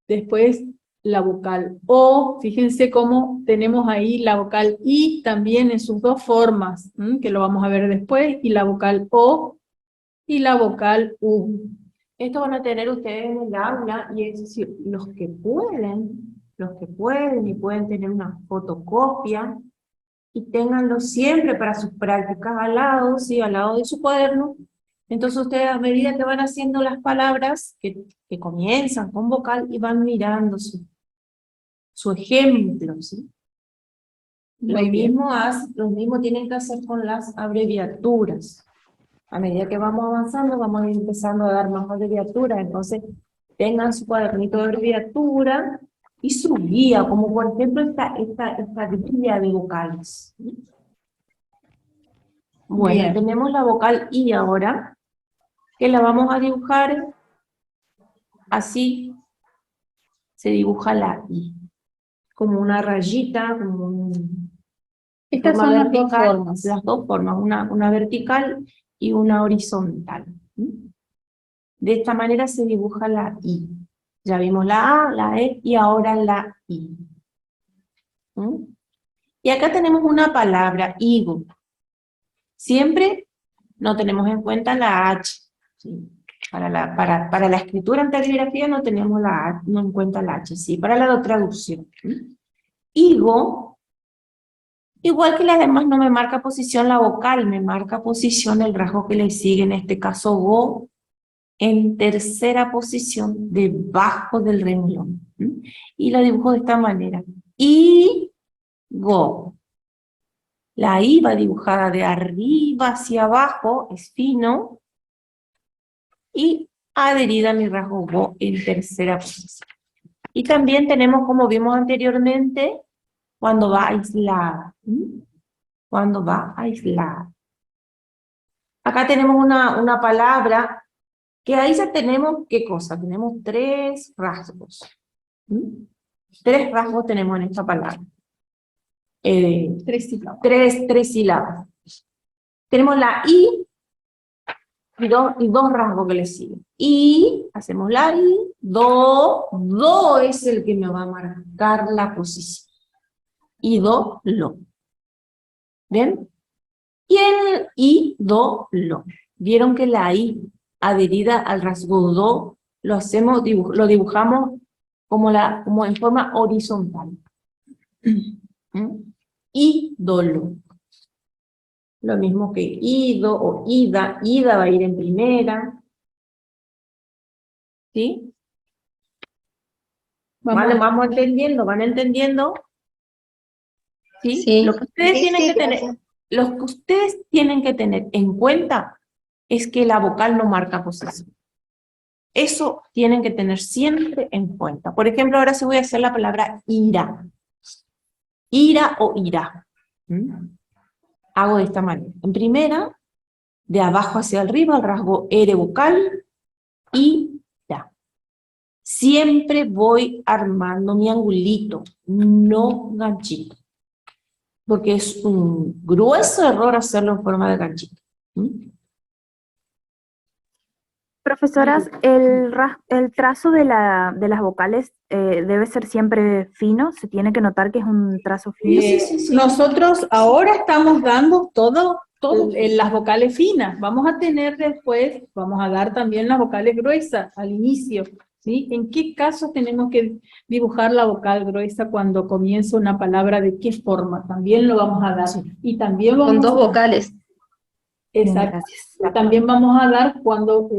después la vocal O, fíjense cómo tenemos ahí la vocal I también en sus dos formas, que lo vamos a ver después, y la vocal O y la vocal U. Esto van a tener ustedes en el aula, y es decir, los que pueden y pueden tener una fotocopia, y ténganlo siempre para sus prácticas al lado, ¿sí? Al lado de su cuaderno. Entonces ustedes a medida que van haciendo las palabras, que comienzan con vocal, y van mirando su ejemplo, ¿sí? Lo mismo tienen que hacer con las abreviaturas. A medida que vamos avanzando, vamos a ir empezando a dar más abreviaturas. Entonces, tengan su cuadernito de abreviatura y su guía, como por ejemplo esta guía de vocales. Bueno, Bien. tenemos la vocal I ahora, que la vamos a dibujar así. Se dibuja la I, como una rayita, como Estas forma son las dos vertical, formas. las dos formas, una vertical y una horizontal. De esta manera se dibuja la I. Ya vimos la A, la E y ahora la I. Y acá tenemos una palabra, higo. Siempre no tenemos en cuenta la H. ¿Sí? Para la escritura en taquigrafía no tenemos no en cuenta la H, sí, para la traducción. Higo, igual que las demás, no me marca posición la vocal, me marca posición el rasgo que le sigue, en este caso go, en tercera posición, debajo del renglón. Y lo dibujo de esta manera. I, go. La I va dibujada de arriba hacia abajo, es fino, y adherida a mi rasgo go en tercera posición. Y también tenemos, como vimos anteriormente, cuando va aislada. Cuando va aislada. Acá tenemos una palabra que ahí ya tenemos, ¿qué cosa? Tenemos tres rasgos. Tres rasgos tenemos en esta palabra. Tres sílabas. Tres sílabas. Tenemos la I y dos rasgos que le siguen. I, hacemos la I, do es el que me va a marcar la posición. Y do, lo. ¿Ven? Y el I, do, lo. Vieron que la I adherida al rasgo do lo dibujamos como en forma horizontal. Ídolo. Lo mismo que ido o ida. Ida va a ir en primera. ¿Sí? Vamos entendiendo, ¿van entendiendo? ¿Sí? Sí. Lo que ustedes Sí, tienen sí, que tener, gracias. lo que ustedes tienen que tener en cuenta es que la vocal no marca posición. Eso tienen que tener siempre en cuenta. Por ejemplo, ahora se voy a hacer la palabra ira. Ira o ira. Hago de esta manera. En primera, de abajo hacia arriba, el rasgo R vocal, y ira. Siempre voy armando mi angulito, no ganchito. Porque es un grueso error hacerlo en forma de ganchito. Profesoras, el trazo de las vocales debe ser siempre fino, se tiene que notar que es un trazo fino. Sí. Nosotros ahora estamos dando todo las vocales finas. Vamos a tener después, vamos a dar también las vocales gruesas al inicio. ¿Sí? ¿En qué casos tenemos que dibujar la vocal gruesa cuando comienza una palabra? ¿De qué forma? También lo vamos a dar. Y también vamos Con dos vocales. Exacto. Gracias. También vamos a dar cuando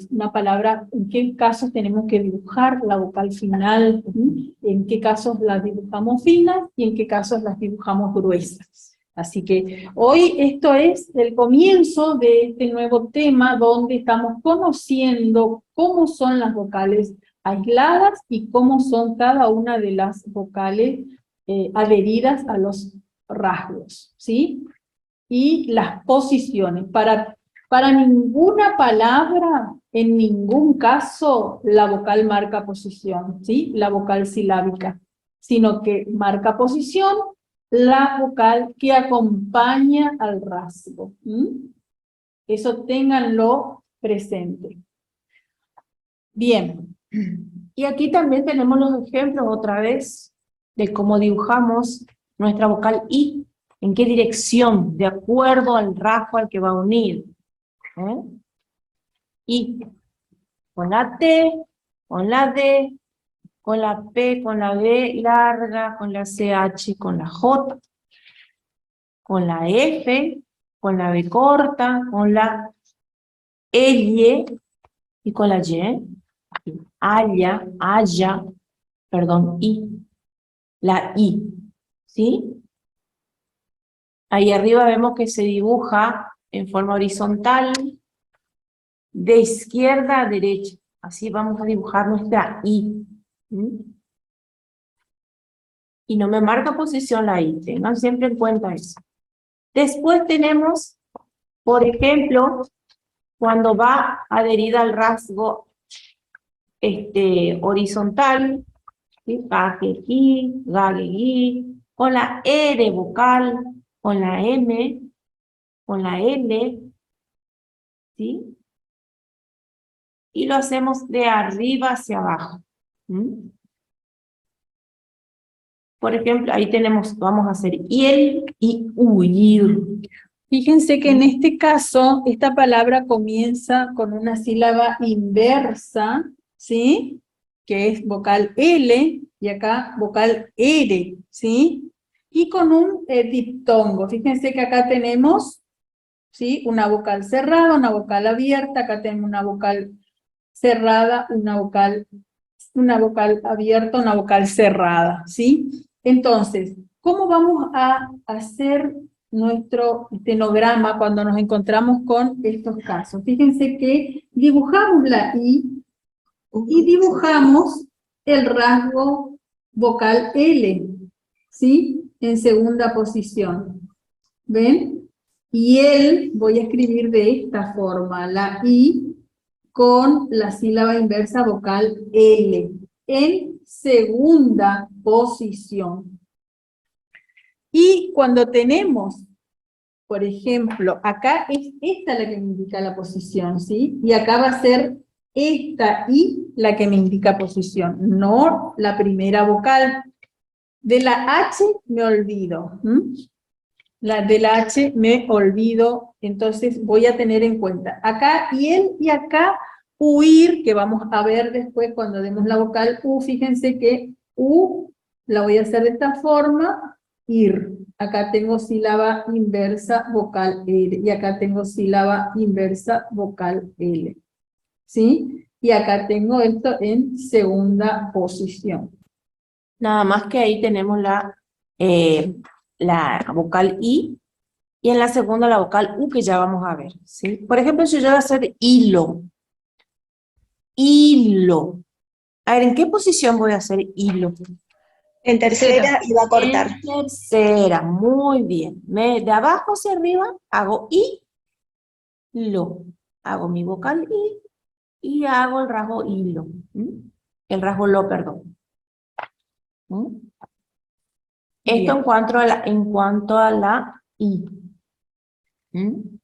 una palabra, en qué casos tenemos que dibujar la vocal final, en qué casos las dibujamos finas y en qué casos las dibujamos gruesas. Así que hoy esto es el comienzo de este nuevo tema donde estamos conociendo cómo son las vocales aisladas y cómo son cada una de las vocales adheridas a los rasgos, ¿sí? Y las posiciones. Para ninguna palabra, en ningún caso, la vocal marca posición, ¿sí? La vocal silábica, sino que marca posición la vocal que acompaña al rasgo. Eso ténganlo presente. Bien. Y aquí también tenemos los ejemplos otra vez de cómo dibujamos nuestra vocal I, en qué dirección, de acuerdo al rasgo al que va a unir. I, con la T, con la D, con la P, con la B larga, con la CH, con la J, con la F, con la B corta, con la L y con la Y. I, la I, ¿sí? Ahí arriba vemos que se dibuja en forma horizontal, de izquierda a derecha. Así vamos a dibujar nuestra I. Y no me marca posición la I, tengan siempre en cuenta eso. Después tenemos, por ejemplo, cuando va adherida al rasgo horizontal, ¿sí? Gagegi, con la R vocal, con la M, con la L, ¿sí? Y lo hacemos de arriba hacia abajo. ¿Mm? Por ejemplo, ahí tenemos, vamos a hacer hiel y huir. Fíjense que en este caso, esta palabra comienza con una sílaba inversa, ¿sí? Que es vocal L, y acá vocal R, ¿sí? Y con un diptongo. Fíjense que acá tenemos, ¿sí? Una vocal cerrada, una vocal abierta, acá tenemos una vocal cerrada, una vocal abierta, una vocal cerrada, ¿sí? Entonces, ¿cómo vamos a hacer nuestro estenograma cuando nos encontramos con estos casos? Fíjense que dibujamos la I y dibujamos el rasgo vocal L, ¿sí? En segunda posición. ¿Ven? Y él voy a escribir de esta forma, la I con la sílaba inversa vocal L, en segunda posición. Y cuando tenemos, por ejemplo, acá es esta la que me indica la posición, ¿sí? Y acá va a ser esta I la que me indica posición, no la primera vocal. De la H me olvido, de la H me olvido, entonces voy a tener en cuenta acá hiel y acá huir, que vamos a ver después cuando demos la vocal U. Fíjense que U la voy a hacer de esta forma, ir. Acá tengo sílaba inversa vocal L y acá tengo sílaba inversa vocal L. ¿Sí? Y acá tengo esto en segunda posición. Nada más que ahí tenemos la vocal I y en la segunda la vocal U que ya vamos a ver, ¿sí? Por ejemplo, si yo voy a hacer hilo. Hilo. A ver, ¿en qué posición voy a hacer hilo? En tercera iba a cortar. En tercera, muy bien. De abajo hacia arriba hago I, lo. Hago mi vocal I y hago el rasgo hilo. ¿Mm? El rasgo lo, perdón. ¿Mm? Esto Bien. en cuanto a la I. ¿Mm?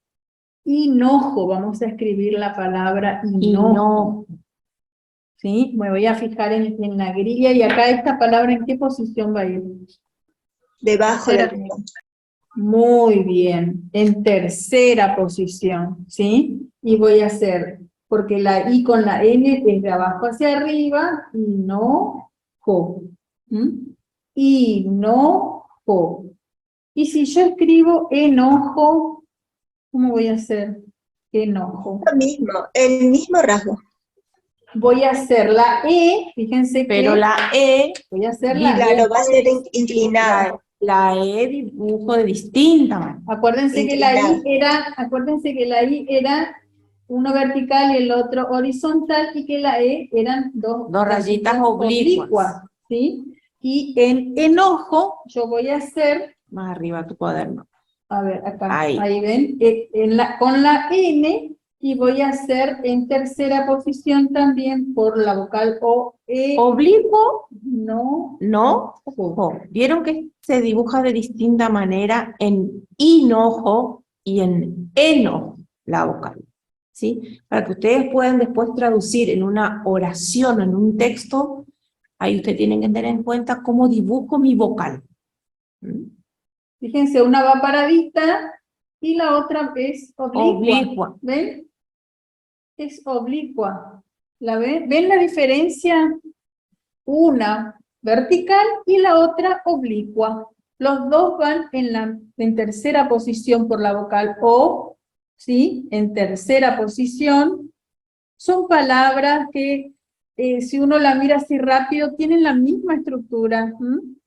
Hinojo, vamos a escribir la palabra hinojo. ¿Sí? Me voy a fijar en la grilla y acá esta palabra ¿en qué posición va a ir? Debajo del Tercera. Muy bien, en tercera posición, ¿sí? Y voy a hacer, porque la I con la N es de abajo hacia arriba, hinojo. Hinojo. Y si yo escribo enojo, ¿cómo voy a hacer? Enojo. Lo mismo, el mismo rasgo. Voy a hacer la E, fíjense Pero que la E, voy a hacer la Claro, va a ser la, inclinado. la E dibujo de distinta manera. Acuérdense que Inclinado. acuérdense que la I era uno vertical y el otro horizontal y que la E eran dos rayitas oblicuas. ¿sí? Y en enojo yo voy a hacer, Más arriba tu cuaderno. a ver, acá, Ahí. ahí ven, con la N y voy a hacer en tercera posición también por la vocal O, E, Oblicuo, no, no, ojo. Vieron que se dibuja de distinta manera en hinojo y en enojo la vocal, ¿sí? Para que ustedes puedan después traducir en una oración, en un texto, ahí ustedes tienen que tener en cuenta cómo dibujo mi vocal. ¿Mm? Fíjense, una va paradita y la otra es oblicua. Oblicua. ¿Ven? Es oblicua. ¿La ven? ¿Ven la diferencia? Una vertical y la otra oblicua. Los dos van en tercera posición por la vocal O, ¿sí? En tercera posición. Son palabras que, si uno la mira así rápido, tienen la misma estructura,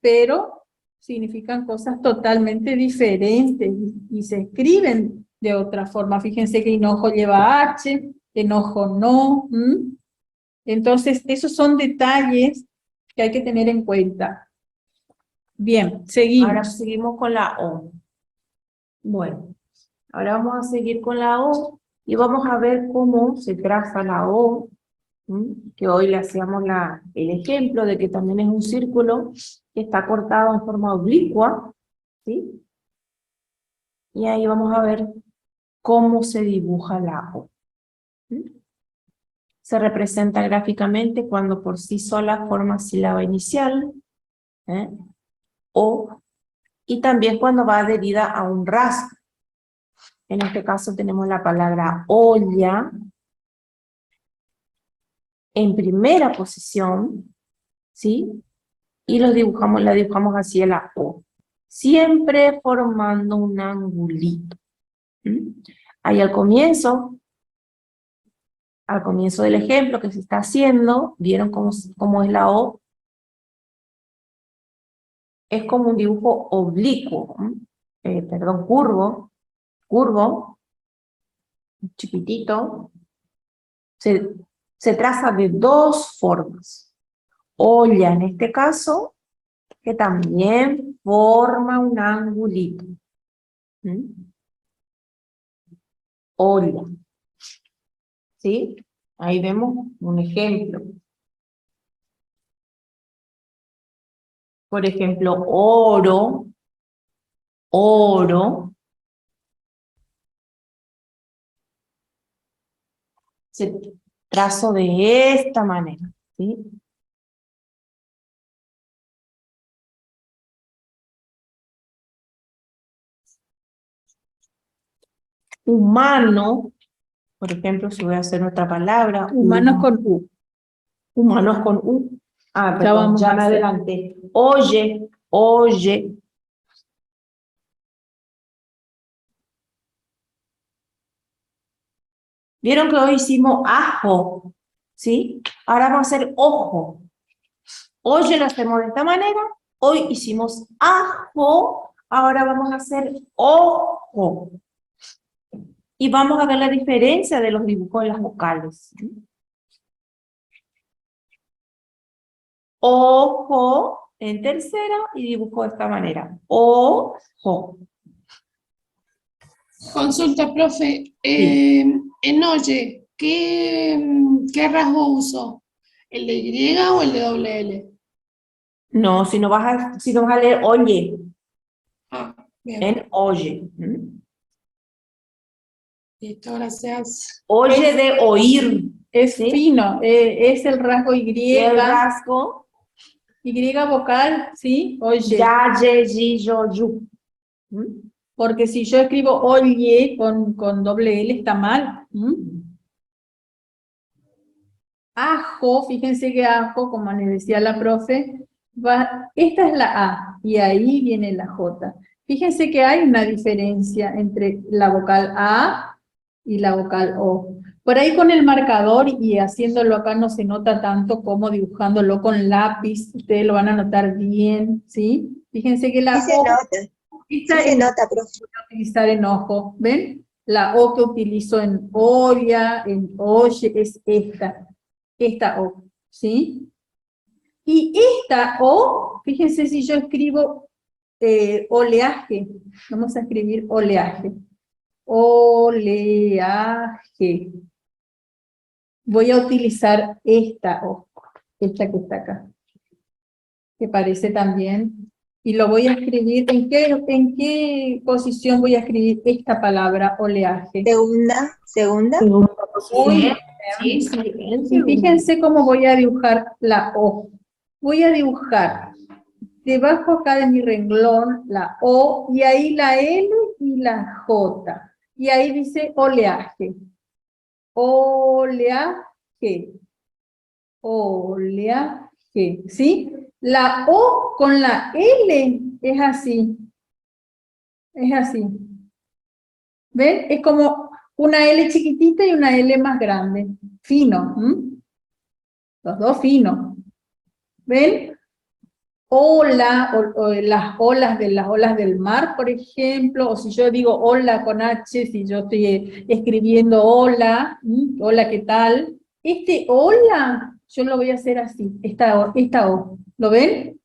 pero significan cosas totalmente diferentes y se escriben de otra forma. Fíjense que hinojo lleva H, enojo no. Entonces, esos son detalles que hay que tener en cuenta. Bien, seguimos. Ahora seguimos con la O. Bueno, ahora vamos a seguir con la O y vamos a ver cómo se traza la O, que hoy le hacíamos el ejemplo de que también es un círculo que está cortado en forma oblicua, ¿sí? Y ahí vamos a ver cómo se dibuja la O. Se representa gráficamente cuando por sí sola forma sílaba inicial, O, y también cuando va adherida a un rasgo. En este caso tenemos la palabra olla en primera posición, ¿sí? Y la dibujamos así a la O, siempre formando un angulito. Ahí al comienzo del ejemplo que se está haciendo, ¿vieron cómo es la O? Es como un dibujo oblicuo, curvo, chiquitito. Se traza de dos formas. Olla, en este caso, que también forma un angulito. Olla. ¿Sí? Ahí vemos un ejemplo. Por ejemplo, oro. Se trazo de esta manera, ¿sí? Humano, por ejemplo, si voy a hacer otra palabra. Humanos con U. Humanos con U. Ah, Ya perdón, vamos ya a me hacer. adelanté. Oye. ¿Vieron que hoy hicimos ajo? ¿Sí? Ahora vamos a hacer ojo. Oye lo hacemos de esta manera. Hoy hicimos ajo. Ahora vamos a hacer ojo. Y vamos a ver la diferencia de los dibujos de las vocales. Ojo en tercera y dibujo de esta manera. Ojo. Consulta, profe. En oye, ¿qué rasgo uso? ¿El de Y o el de doble L? No, si no vas a leer oye, Ah, bien. en oye. Listo, gracias. Oye de oír. Es ¿sí? fino, es el rasgo Y. Y el rasgo, Y vocal, ¿sí? Oye. ya, ye, yi, yo, yu. Porque si yo escribo oye con doble L está mal. Ajo, fíjense que ajo, como les decía la profe, esta es la A y ahí viene la J. Fíjense que hay una diferencia entre la vocal A y la vocal O. Por ahí con el marcador y haciéndolo acá no se nota tanto como dibujándolo con lápiz, ustedes lo van a notar bien, ¿sí? Fíjense que la Sí se O, nota, esta sí se nota, profe. voy a utilizar en ojo, ¿ven? La O que utilizo en olla, en oye, es esta O, ¿sí? Y esta O, fíjense si yo escribo oleaje, vamos a escribir oleaje, oleaje. Voy a utilizar esta O, esta que está acá, que parece también, y lo voy a escribir, ¿en qué posición voy a escribir esta palabra oleaje? Segunda. Muy Sí, bien. Y fíjense cómo voy a dibujar la O. Voy a dibujar debajo acá de mi renglón la O, y ahí la L y la J. Y ahí dice oleaje. Oleaje. Oleaje. ¿Sí? La O con la L es así. Es así. ¿Ven? Es como una L chiquitita y una L más grande. Fino. Los dos finos. ¿Ven? Ola, o las olas del mar, por ejemplo, o si yo digo hola con H, si yo estoy escribiendo hola, hola, ¿qué tal? Este hola, yo lo voy a hacer así, esta O, ¿lo ven?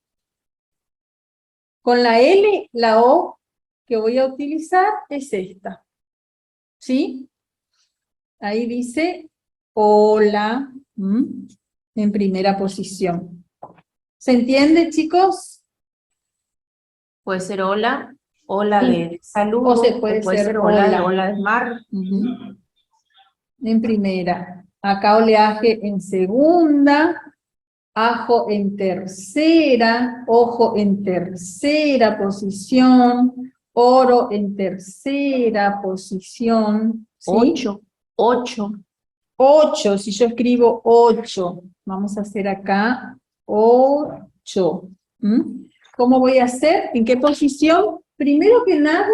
Con la L, la O que voy a utilizar es esta, ¿sí? Ahí dice hola, en primera posición. ¿Se entiende, chicos? Puede ser hola Hola Sí. de saludo, O se puede ser ser hola. hola de mar. Ujú. En primera. Acá oleaje en segunda. Ajo en tercera. Ojo en tercera posición. Oro en tercera posición. ¿Sí? 8. 8, si yo escribo 8, vamos a hacer acá 8. ¿Cómo voy a hacer? ¿En qué posición? Primero que nada,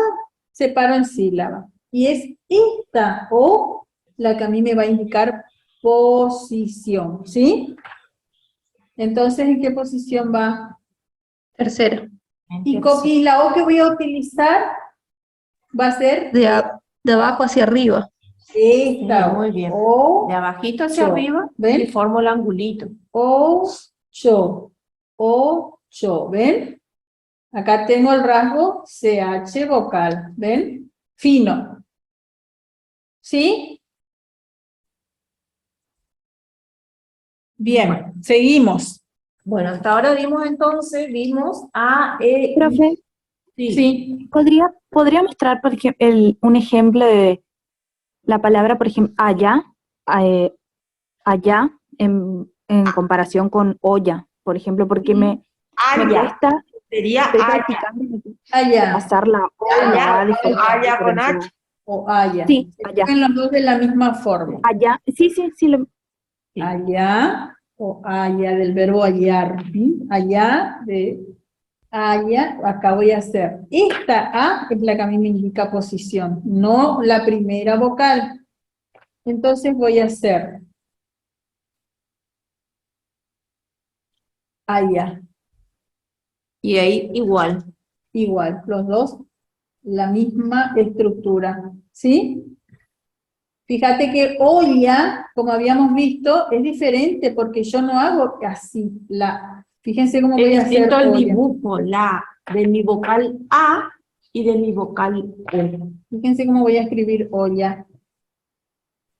separo en sílaba. Y es esta O la que a mí me va a indicar posición, ¿sí? Entonces, ¿en qué posición va? Tercera. Y la O que voy a utilizar va a ser De abajo hacia arriba. esta Sí, muy bien. O. De abajito hacia Ocho. arriba ¿Ven? y formo el angulito. 8, 8, ¿ven? Acá tengo el rasgo CH vocal, ¿ven? Fino. ¿Sí? Bien, seguimos. Bueno, hasta ahora vimos A, E, I. Profe, Sí. Sí, ¿podría mostrar, por ejemplo, un ejemplo de la palabra, por ejemplo, allá, allá, en comparación con olla, por ejemplo, porque me Haya. cuesta, Sería estoy haya. practicando y me cuesta allá. pasar la O y la A Haya con diferenciada. H. O haya. Sí, Se allá. escriben los dos de la misma forma. Allá, sí, Sí. Allá o haya del verbo hallar. ¿Sí? Allá de haya, acá voy a hacer. Esta A es la que a mí me indica posición, no la primera vocal. Entonces voy a hacer allá, Y ahí igual. igual, los dos, la misma estructura, ¿sí? Fíjate que olla, como habíamos visto, es diferente porque yo no hago así, fíjense cómo voy a Es hacer distinto el olla. dibujo, de mi vocal A y de mi vocal O. Fíjense cómo voy a escribir olla.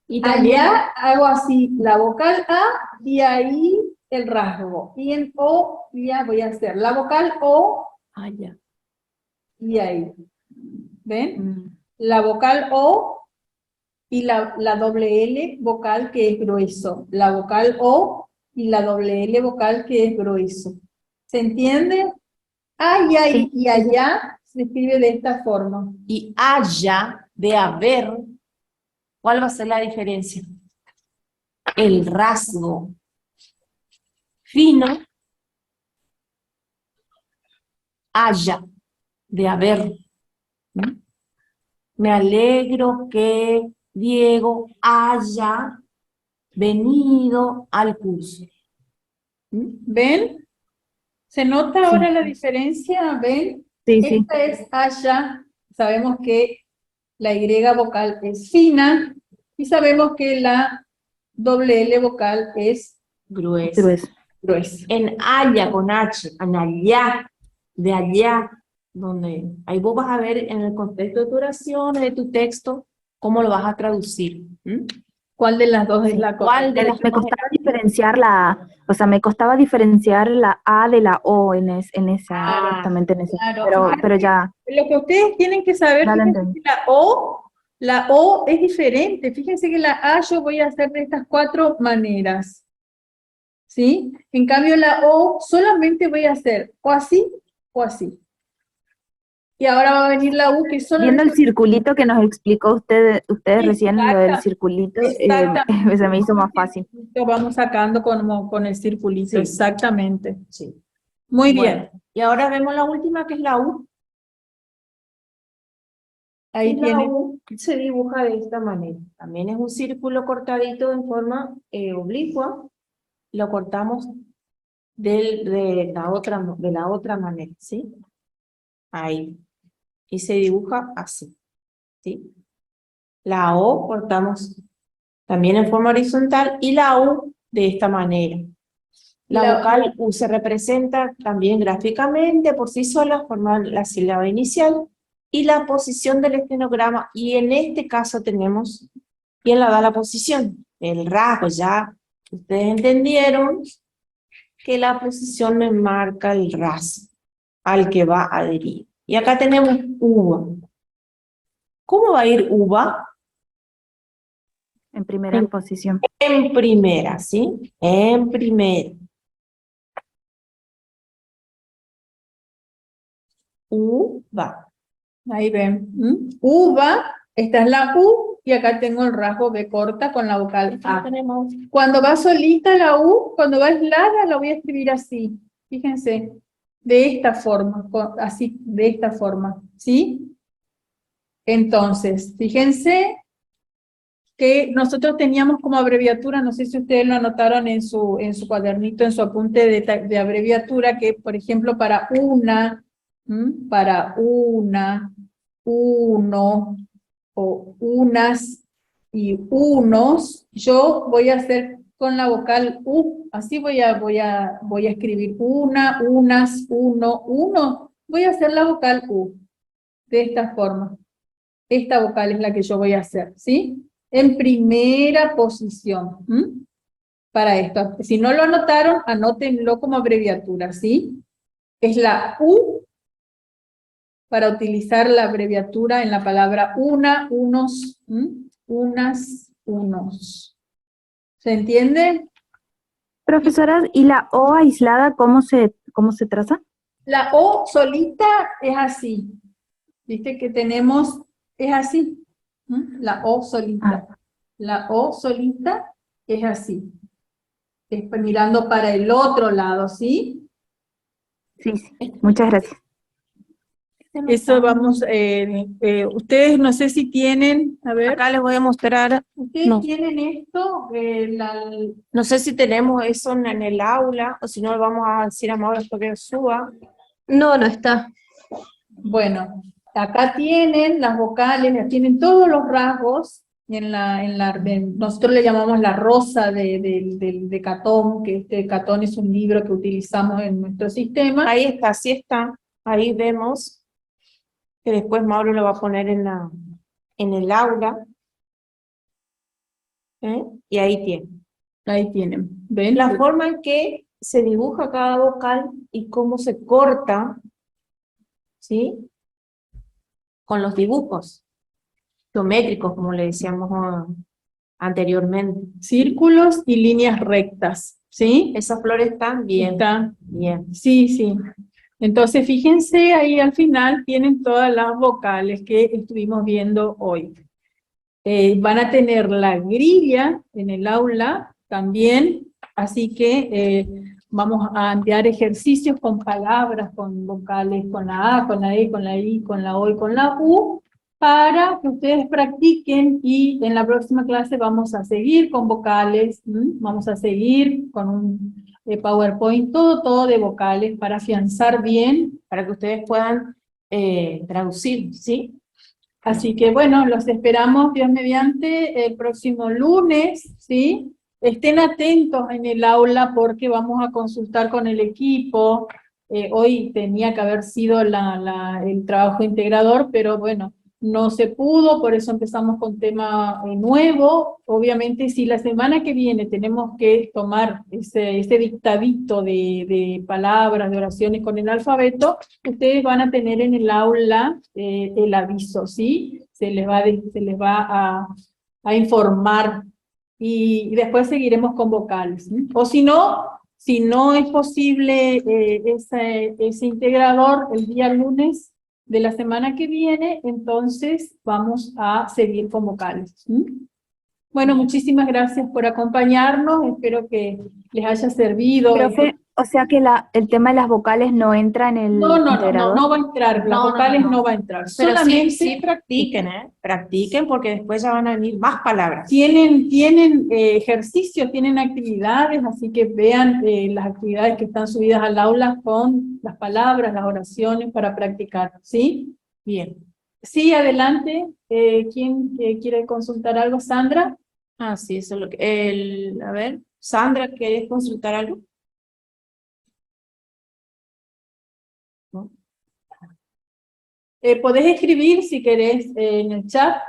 Y también Allá hago así la vocal A y ahí el rasgo. Y en O ya voy a hacer la vocal O haya. y ahí. ¿Ven? La vocal O y la doble L vocal que es grueso. La vocal O y la doble L vocal que es grueso. ¿Se entiende? Allá Sí. y allá se escribe de esta forma. Y haya de haber, ¿cuál va a ser la diferencia? El rasgo fino, haya de haber. ¿Mm? Me alegro que Diego haya venido al curso. ¿Ven? ¿Se nota ahora la diferencia? ¿Ven? Sí. Esta es haya. Sabemos que la Y vocal es fina y sabemos que la doble L vocal es Grueso. gruesa. En haya con H, en allá, de allá, donde ahí vos vas a ver en el contexto de tu oración, de tu texto, cómo lo vas a traducir. ¿Mm? ¿Cuál de las dos es la ¿Cuál de correcta? las Me costaba diferenciar la A de la O justamente en esa, Claro. pero ya Lo que ustedes tienen que saber, la fíjense entendí. que la O es diferente. Fíjense que la A yo voy a hacer de estas 4 maneras. ¿Sí? En cambio la O solamente voy a hacer o así o así. Y ahora va a venir la U que Viendo solamente... el circulito que nos explicó ustedes recién, lo del circulito, Exactamente. se me hizo más fácil. Lo vamos sacando con el circulito, Sí. exactamente. Sí. Muy Bueno, bien. y ahora vemos la última, que es la U. Ahí Y la tiene. U se dibuja de esta manera. También es un círculo cortadito en forma oblicua. Lo cortamos de la otra manera, ¿sí? Ahí. Y se dibuja así, ¿sí? La O cortamos también en forma horizontal y la U de esta manera. La vocal U se representa también gráficamente por sí sola, formando la sílaba inicial y la posición del estenograma. Y en este caso tenemos, ¿quién la da la posición? El rasgo. Ya ustedes entendieron que la posición me marca el rasgo al que va adherido. Y acá tenemos uva. ¿Cómo va a ir uva? En primera posición. En primera, ¿sí? En primera. Uva. Ahí ven. Uva, esta es la U y acá tengo el rasgo B corta con la vocal A. Tenemos Cuando va solita la U, cuando va aislada, la voy a escribir así. Fíjense, de esta forma, así, de esta forma, ¿sí? Entonces, fíjense que nosotros teníamos como abreviatura, no sé si ustedes lo anotaron en su cuadernito, en su apunte de abreviatura, que por ejemplo para una, uno, o unas y unos, yo voy a hacer con la vocal U, así voy a escribir una, unas, uno, voy a hacer la vocal U, de esta forma. Esta vocal es la que yo voy a hacer, ¿sí? En primera posición, para esto. Si no lo anotaron, anótenlo como abreviatura, ¿sí? Es la U, para utilizar la abreviatura en la palabra una, unos, unas, unos. ¿Se entiende? Profesora, ¿y la O aislada cómo se traza? La O solita es así. ¿Viste que tenemos? Es así. La O solita. La O solita es así. Es mirando para el otro lado, ¿sí? Sí, sí. Muchas gracias. Eso vamos, ustedes no sé si tienen, a ver, Acá les voy a mostrar, ustedes no. tienen esto, No sé si tenemos eso en el aula, o si no, lo vamos a decir a Mauro para que suba. No, no está. bueno, acá tienen las vocales, tienen todos los rasgos, nosotros le llamamos la rosa de Catón, que este Catón es un libro que utilizamos en nuestro sistema. Ahí está, sí está. Ahí vemos que después Mauro lo va a poner en el aula. Y ahí tiene. Ahí tienen, ¿ven? La forma en que se dibuja cada vocal y cómo se corta, ¿sí? Con los dibujos geométricos, como le decíamos anteriormente. Círculos y líneas rectas, ¿sí? Esas flores están bien. Está. Bien. Sí, sí. Entonces, fíjense, ahí al final tienen todas las vocales que estuvimos viendo hoy. Van a tener la grilla en el aula también, así que vamos a enviar ejercicios con palabras, con vocales, con la A, con la E, con la I, con la O y con la U, para que ustedes practiquen y en la próxima clase vamos a seguir con vocales, vamos a seguir con un PowerPoint, todo de vocales para afianzar bien, Para que ustedes puedan traducir, ¿sí? Así que bueno, los esperamos, Dios mediante, el próximo lunes, ¿sí? Estén atentos en el aula porque vamos a consultar con el equipo. Hoy tenía que haber sido el trabajo integrador, pero bueno, no se pudo, por eso empezamos con tema nuevo. Obviamente, si la semana que viene tenemos que tomar ese dictadito de palabras, de oraciones con el alfabeto, ustedes van a tener en el aula el aviso, ¿sí? Se les va a informar y después seguiremos con vocales, ¿sí? O si no es posible ese integrador el día lunes de la semana que viene, entonces vamos a seguir con vocales, ¿sí? Bueno, muchísimas gracias por acompañarnos, espero que les haya servido. Profe, o sea que el tema de las vocales no entra en el integrador. No va a entrar, las vocales no va a entrar. Pero solamente sí practiquen, practiquen porque después ya van a venir más palabras. tienen ejercicios, tienen actividades, así que vean las actividades que están subidas al aula con las palabras, las oraciones para practicar, ¿sí? Bien. Sí, adelante. ¿Quién quiere consultar algo? ¿Sandra? Ah, sí, eso es lo que... a ver, Sandra, ¿querés consultar algo? ¿No? Podés escribir si querés en el chat,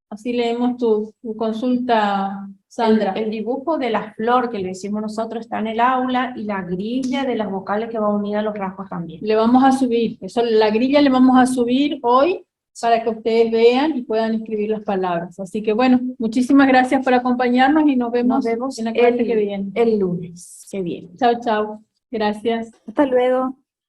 así leemos tu consulta, Sandra. El dibujo de la flor que le hicimos nosotros está en el aula y la grilla de las vocales que va a unir a los rasgos también. Le vamos a subir, eso, la grilla le vamos a subir hoy para que ustedes vean y puedan escribir las palabras. Así que bueno, muchísimas gracias por acompañarnos y nos vemos en la clase que viene. el lunes que viene. Chao, chao. Gracias. Hasta luego.